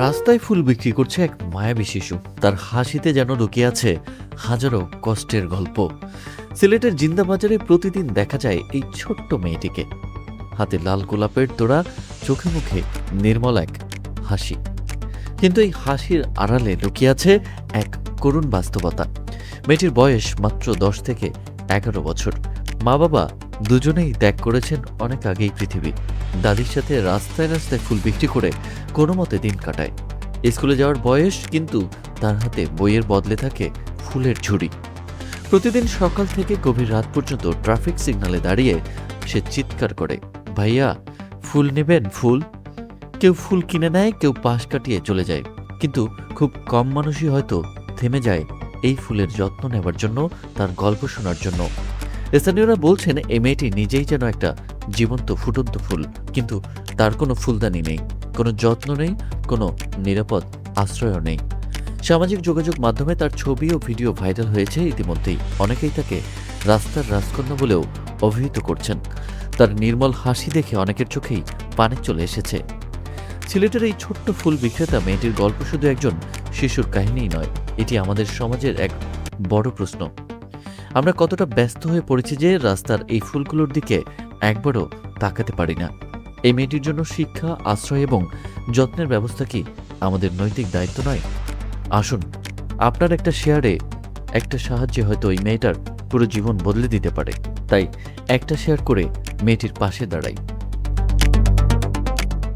রাস্তায় ফুল বিক্রি করছে এক মায়াবী শিশু। তার হাসিতে যেন লুকিয়ে আছে হাজারো কষ্টের গল্প। সিলেটের জিন্দাবাজারে প্রতিদিন দেখা যায় এই ছোট্ট মেয়েটিকে, হাতে লাল গোলাপের তোড়া, চোখে মুখে নির্মল এক হাসি। কিন্তু এই হাসির আড়ালে লুকিয়ে আছে এক করুণ বাস্তবতা। মেয়েটির বয়স মাত্র 10 থেকে 11 বছর। মা বাবা দুজনেই ত্যাগ করেছেন অনেক আগেই পৃথিবী। দাদির সাথে রাস্তায় রাস্তায় ফুল বিক্রি করে কোনো মতে দিন কাটায়। স্কুলে যাওয়ার বয়স, কিন্তু তার হাতে বইয়ের বদলে থাকে ফুলের ঝুড়ি। প্রতিদিন সকাল থেকে গভীর রাত পর্যন্ত ট্রাফিক সিগন্যালে দাঁড়িয়ে সে চিৎকার করে, ভাইয়া ফুল নেবেন ফুল। কেউ ফুল কিনে নেয়, কেউ পাশ কাটিয়ে চলে যায়, কিন্তু খুব কম মানুষই হয়তো থেমে যায় এই ফুলের যত্ন নেবার জন্য, তার গল্প শোনার জন্য। স্থানীয়রা বলছেন এই মেয়েটি নিজেই যেন একটা জীবন্ত ফুটন্ত ফুল, কিন্তু তার কোনো ফুলদানি নেই, কোনো যত্ন নেই, কোনো নিরাপদ আশ্রয়ও নেই। সামাজিক যোগাযোগ মাধ্যমে তার ছবি ও ভিডিও ভাইরাল হয়েছে ইতিমধ্যেই। অনেকেই তাকে রাস্তার রাজকন্যা বলেও অভিহিত করছেন। তার নির্মল হাসি দেখে অনেকের চোখেই পানি চলে এসেছে। সিলেটের এই ছোট্ট ফুল বিক্রেতা মেয়েটির গল্প শুধু একজন শিশুর কাহিনীই নয়, এটি আমাদের সমাজের এক বড় প্রশ্ন। আমরা কতটা ব্যস্ত হয়ে পড়েছি যে রাস্তার এই ফুলগুলোর দিকে একবারও তাকাতে পারি না। এই মেয়েটির জন্য শিক্ষা, আশ্রয় এবং যত্নের ব্যবস্থা কি আমাদের নৈতিক দায়িত্ব নয়? আসুন, আপনার একটা শেয়ারে, একটা সাহায্যে হয়তো এই মেয়েটার পুরো জীবন বদলে দিতে পারে। তাই একটা শেয়ার করে মেয়েটির পাশে দাঁড়াই।